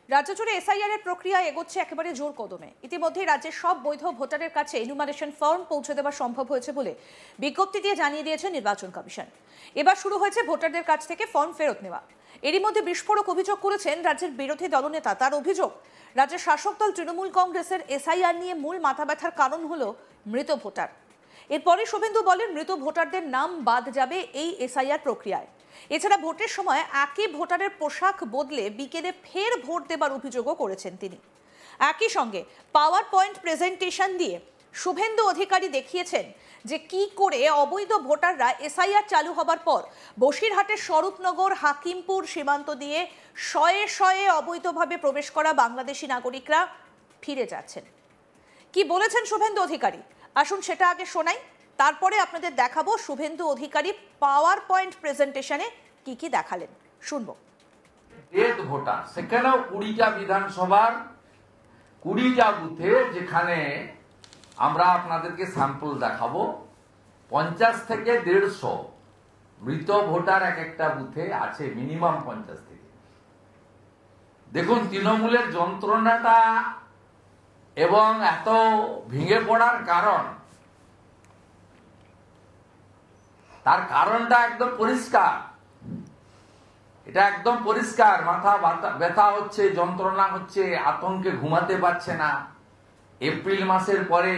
রাজ্য জুড়ে এসআইআর এর প্রক্রিয়া এগোচ্ছে একেবারে জোর কদমে। ইতিমধ্যে রাজ্যের সব বৈধ ভোটারের কাছে এনুমারেশন ফর্ম পৌঁছে দেওয়া সম্ভব হয়েছে বলে বিজ্ঞপ্তি দিয়ে জানিয়ে দিয়েছে নির্বাচন কমিশন। এবার শুরু হয়েছে ভোটারদের কাছ থেকে ফর্ম ফেরত নেওয়া। এরই মধ্যে বিস্ফোরক অভিযোগ করেছেন রাজ্যের বিরোধী দলনেতা। তার অভিযোগ, রাজ্যের শাসক দল তৃণমূল কংগ্রেসের এসআইআর নিয়ে মূল মাথা ব্যথার কারণ হলো মৃত ভোটার। এরপরে শুভেন্দু বলেন মৃত ভোটারদের নাম বাদ যাবে এই এসআইআর প্রক্রিয়ায়। এছাড়া ভোটের সময় একই ভোটারের পোশাক বদলে বিকেলে ফের ভোট দেবার অভিযোগও করেছেন তিনি। একই সঙ্গে পাওয়ার পয়েন্ট প্রেজেন্টেশন দিয়ে শুভেন্দু অধিকারী দেখিয়েছেন যে কি করে অবৈধ ভোটাররা এসআইআর চালু হবার পর বসিরহাটের স্বরূপনগর হাকিমপুর সীমান্ত দিয়ে শয়ে শয়ে অবৈধভাবে প্রবেশ করা বাংলাদেশি নাগরিকরা ফিরে যাচ্ছেন। কি বলেছেন শুভেন্দু অধিকারী, আসুন সেটা আগে শোনাই, তারপরে আপনাদের দেখাবো শুভেন্দু অধিকারী পাওয়ার পয়েন্ট প্রেজেন্টেশনে কি কি দেখালেন। শুনবো। ডেথ ভোটার, সেখানেও 20টা বিধানসভার 20টা বুথে, যেখানে আমরা আপনাদেরকে স্যাম্পল দেখাবো, 50 থেকে 150 মৃত ভোটার এক একটা বুথে আছে, মিনিমাম 50 থেকে। দেখুন তৃণমূলের যন্ত্রণাটা এবং এত ভেঙে পড়ার কারণ, তার কারণটা একদম পরিষ্কার। এটা একদম পরিষ্কার, মাথা ব্যথা হচ্ছে, যন্ত্রণা হচ্ছে, আতঙ্কে ঘুমাতে পারছে না। এপ্রিল মাসের পরে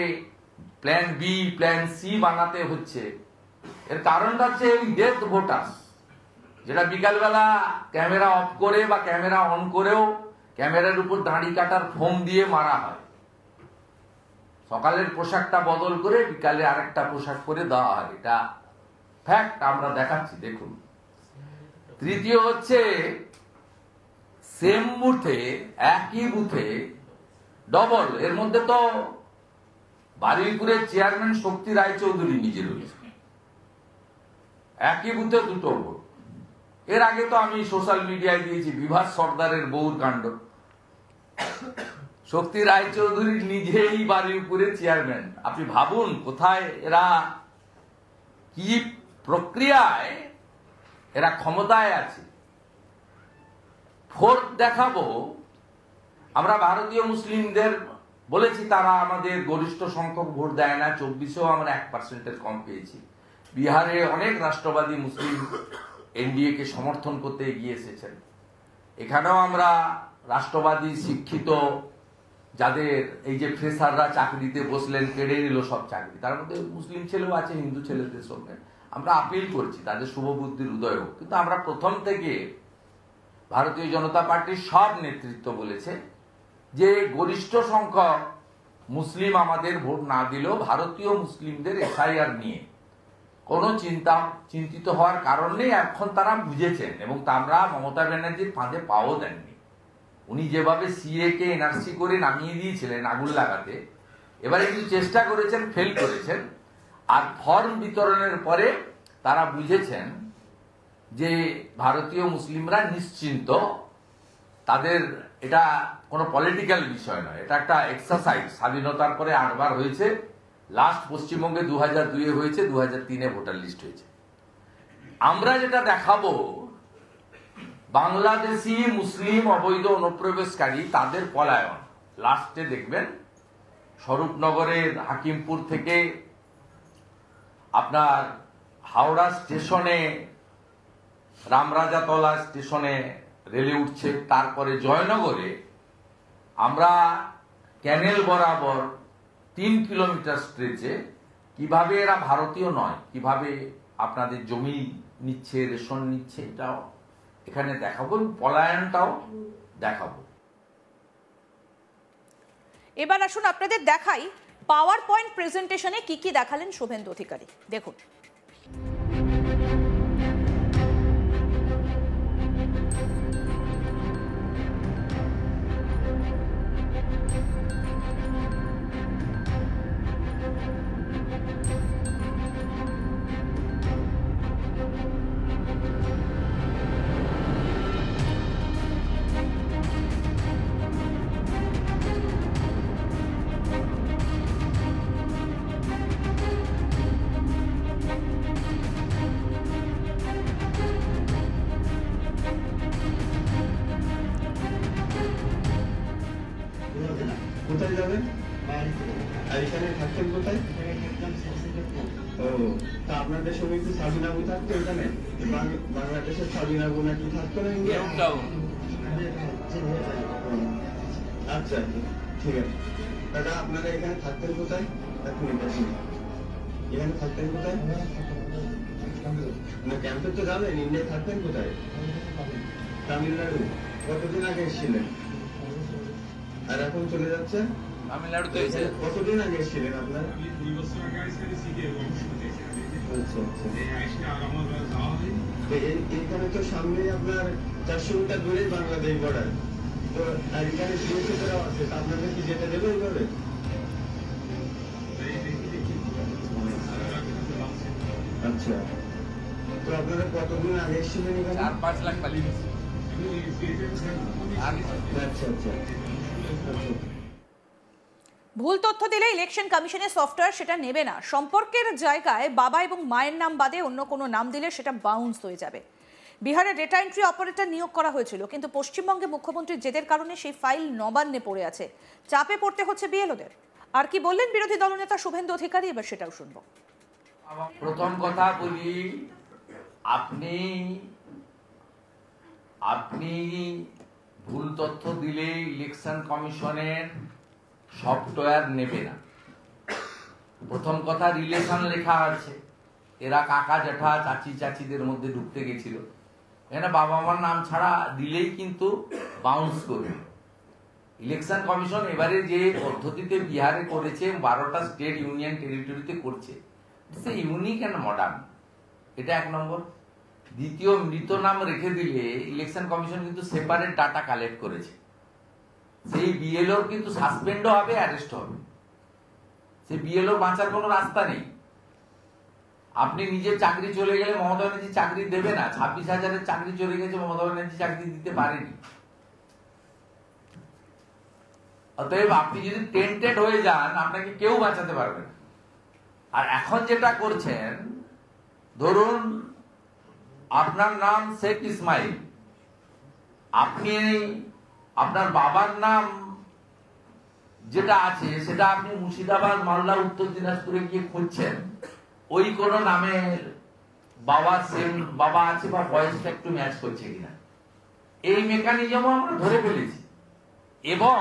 প্ল্যান বি প্ল্যান সি বানাতে হচ্ছে। এর কারণটা হচ্ছে এই ডেথ ভোটার, যেটা বিকালবেলা ক্যামেরা অফ করে বা ক্যামেরা অন করেও ক্যামেরার উপর দাড়ি কাটার ফোম দিয়ে মারা হয়। সকালের পোশাকটা বদল করে বিকালে আরেকটা পোশাক পরে দেওয়া হয়, এটা ফ্যাক্ট, আমরা দেখাচ্ছি দেখুন। তৃতীয় হচ্ছে সেম বুথে, একই বুথে ডবল। এর মধ্যে তো বারুইপুরের চেয়ারম্যান শক্তি রায়চৌধুরী নিজে রয়েছে, একই বুথে দুটো ভোট। এর আগে তো আমি সোশ্যাল মিডিয়ায় দিয়েছি বিভাস সর্দারের বউর কাণ্ড। শক্তি রায়চৌধুরী নিজেই বারুইপুরের চেয়ারম্যান। আপনি ভাবুন কোথায় এরা, কি প্রক্রিয়ায় এরা ক্ষমতায় আছে। ভোট দেখাবো, আমরা ভারতীয় মুসলিমদের বলেছি তারা আমাদের গরিষ্ঠ সংখ্যক ভোট দেয় না, 24-এও আমরা 1%-এর কম পেয়েছি। বিহারে অনেক রাষ্ট্রবাদী মুসলিম এনডিএ কে সমর্থন করতে এগিয়ে এসেছেন। এখানেও আমরা রাষ্ট্রবাদী শিক্ষিত, যাদের এই যে ফ্রেশাররা চাকরিতে বসলেন, কেড়ে নিল সব চাকরি, তার মধ্যে মুসলিম ছেলেও আছে, হিন্দু ছেলেদের সঙ্গে আমরা আপিল করছি তাদের শুভবুদ্ধির উদয় হোক। কিন্তু আমরা প্রথম থেকে ভারতীয় জনতা পার্টির সব নেতৃত্ব বলেছে যে গরিষ্ঠ সংখ্যক মুসলিম আমাদের ভোট না দিলেও ভারতীয় মুসলিমদের এসআইআর নিয়ে কোনো চিন্তিত হওয়ার কারণ নেই। এখন তারা বুঝেছেন এবং তারা মমতা ব্যানার্জির ফাঁদে পাও দেননি। উনি যেভাবে সিএ কে এনআরসি করে নামিয়ে দিয়েছিলেন আগুন লাগাতে, এবারে কিছু চেষ্টা করেছেন, ফেল করেছেন। আর ফর্ম বিতরণের পরে তারা বুঝেছেন যে ভারতীয় মুসলিমরা নিশ্চিন্ত, তাদের এটা কোনো পলিটিক্যাল বিষয় নয়, এটা একটা এক্সারসাইজ। স্বাধীনতার পরে 8 বার হয়েছে, লাস্ট পশ্চিমবঙ্গে 2002-এ হয়েছে, 2003-এ ভোটার লিস্ট হয়েছে। আমরা যেটা দেখাবো, বাংলাদেশি মুসলিম অবৈধ অনুপ্রবেশকারী তাদের পলায়ন। লাস্টে দেখবেন স্বরূপনগরের হাকিমপুর থেকে আপনার হাওড়া স্টেশনে, রামরাজাতলা স্টেশনে রেলে উঠছে, তারপরে জয়নগরে আমরা ক্যানেল বরাবর 3 কিলোমিটার স্ট্রেচে কিভাবে এরা ভারতীয় নয়, কিভাবে আপনাদের জমি নিচ্ছে, রেশন নিচ্ছে, এটাও এখানে দেখাবো, পলায়নটাও দেখাবো। এবার আসুন আপনাদের দেখাই পাওয়ার পয়েন্ট প্রেজেন্টেশনে কি কি দেখালেন শুভেন্দু অধিকারী, দেখুন। কোথায় যাবেন? আর এখানে থাকতেন কোথায়? ও, তা আপনাদের সঙ্গে কি সাবিনা আবু থাকতো এখানে? বাংলাদেশের সাবিনা আবু নাকি থাকতো না ইন্ডিয়া? আচ্ছা, ঠিক আছে। দাদা, আপনারা এখানে থাকতেন কোথায়? এক মিনিট। এখানে থাকতেন কোথায়? না, ক্যাম্পে তো যাবেন। ইন্ডিয়ায় থাকতেন কোথায়? তামিলনাড়ু। কতদিন আগে এসেছিলেন? আর এখন চলে যাচ্ছেন তামিলনাড়ুতে? কতদিন আগে এসেছিলেন আপনারা? এখানে তো সামনে আপনার 400 মিটার দূরে বাংলাদেশ বর্ডার, তো আর এখানে বিএসএফেরাও আছে, তা আপনাদের কি যেতে দেবে এইভাবে? আচ্ছা, তো আপনারা কতদিন আগে এসেছিলেন এখানে? 4-5 লাখ পালিয়ে গেছে। আচ্ছা আচ্ছা। ভুল তথ্য দিলে ইলেকশন কমিশনের সফটওয়্যার সেটা নেবে না। সম্পর্কের জায়গায় বাবা এবং মায়ের নাম বাদে অন্য কোনো নাম দিলে সেটা বাউন্স হয়ে যাবে। বিহারে ডেটা এন্ট্রি অপারেটর নিয়োগ করা হয়েছিল, কিন্তু পশ্চিমবঙ্গে মুখ্যমন্ত্রীর জেদের কারণে সেই ফাইল নবান্নে পড়ে আছে। চাপে পড়তে হচ্ছে বিএলওদের। আর কি বললেন বিরোধী দলনেতা শুভেন্দু অধিকারী, এবার সেটাও শুনবো। প্রথম কথা বলি, আপনি ভুল তথ্য দিলে ইলেকশন কমিশনের সফটওয়্যার নেবে না। প্রথম কথা, রিলেশন লেখা আছে, এরা কাকা জ্যাঠা চাচি চাচিদের মধ্যে ঢুকতে গেছিল। এখানে বাবা মার নাম ছাড়া দিলেই কিন্তু বাউন্স করবে। ইলেকশন কমিশন এবারে যে পদ্ধতিতে বিহারে করেছে, 12টা স্টেট ইউনিয়ন টেরিটরিতে করছে, সে ইউনিক অ্যান্ড মডার্ন। এটা এক নম্বর। দ্বিতীয়, মৃত নাম রেখে দিলে ইলেকশন কমিশন কিন্তু সেপারেট ডাটা কালেক্ট করেছে। সেই বিএলও কিন্তু সাসপেন্ডও হবে, অ্যারেস্ট হবে। সেই বিএলও বাঁচার কোনো রাস্তা নেই। আপনি নিজের চাকরি চলে গেলে মমতা ব্যানার্জি চাকরি দেবে না। 26,000-এর চাকরি চলে গেছে, মমতা ব্যানার্জি চাকরি দিতে পারেনি। অতএব আপনি যদি টেন্টেড হয়ে যান, আপনাকে কেউ বাঁচাতে পারবে না। আর এখন যেটা করছেন, ধরুন আপনার নাম শেখ ইসমাইল, আপনি আপনার বাবার নাম যেটা আছে সেটা আপনি মুর্শিদাবাদ, মালদা, উত্তর দিনাজপুরে গিয়ে খুঁজছেন, ওই কোন নামের বাবা আছে বা বয়সটা একটু ম্যাচ করছে কিনা, এই মেকানিজমও আমরা ধরে ফেলেছি। এবং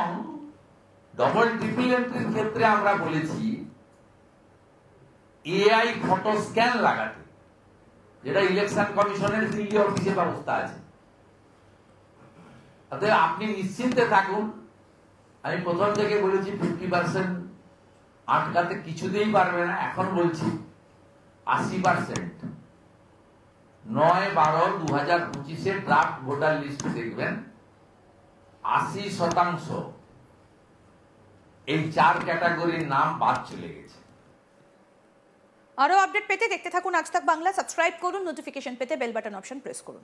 ডবল ট্রিপল এন্ট্রির ক্ষেত্রে আমরা বলেছি এআই ফটো স্ক্যান লাগাতে, যেটা ইলেকশন কমিশনের দিল্লি অফিসে ব্যবস্থা আছে। অতএব আপনি নিশ্চিন্তে থাকুন। আমি প্রথম থেকে বলেছি 50% আটকাতে কিছুতেই পারবে না। এখন বলছি 80%। 9/12/2025 ড্রাফট ভোটার লিস্ট দেখবেন, 80% এই 4 ক্যাটাগরির নাম বাদ চলে গেছে। আরো আপডেট পেতে দেখতে থাকুন আজ তাক বাংলা। সাবস্ক্রাইব করুন, নোটিফিকেশন পেতে বেল বাটন অপশন প্রেস করুন।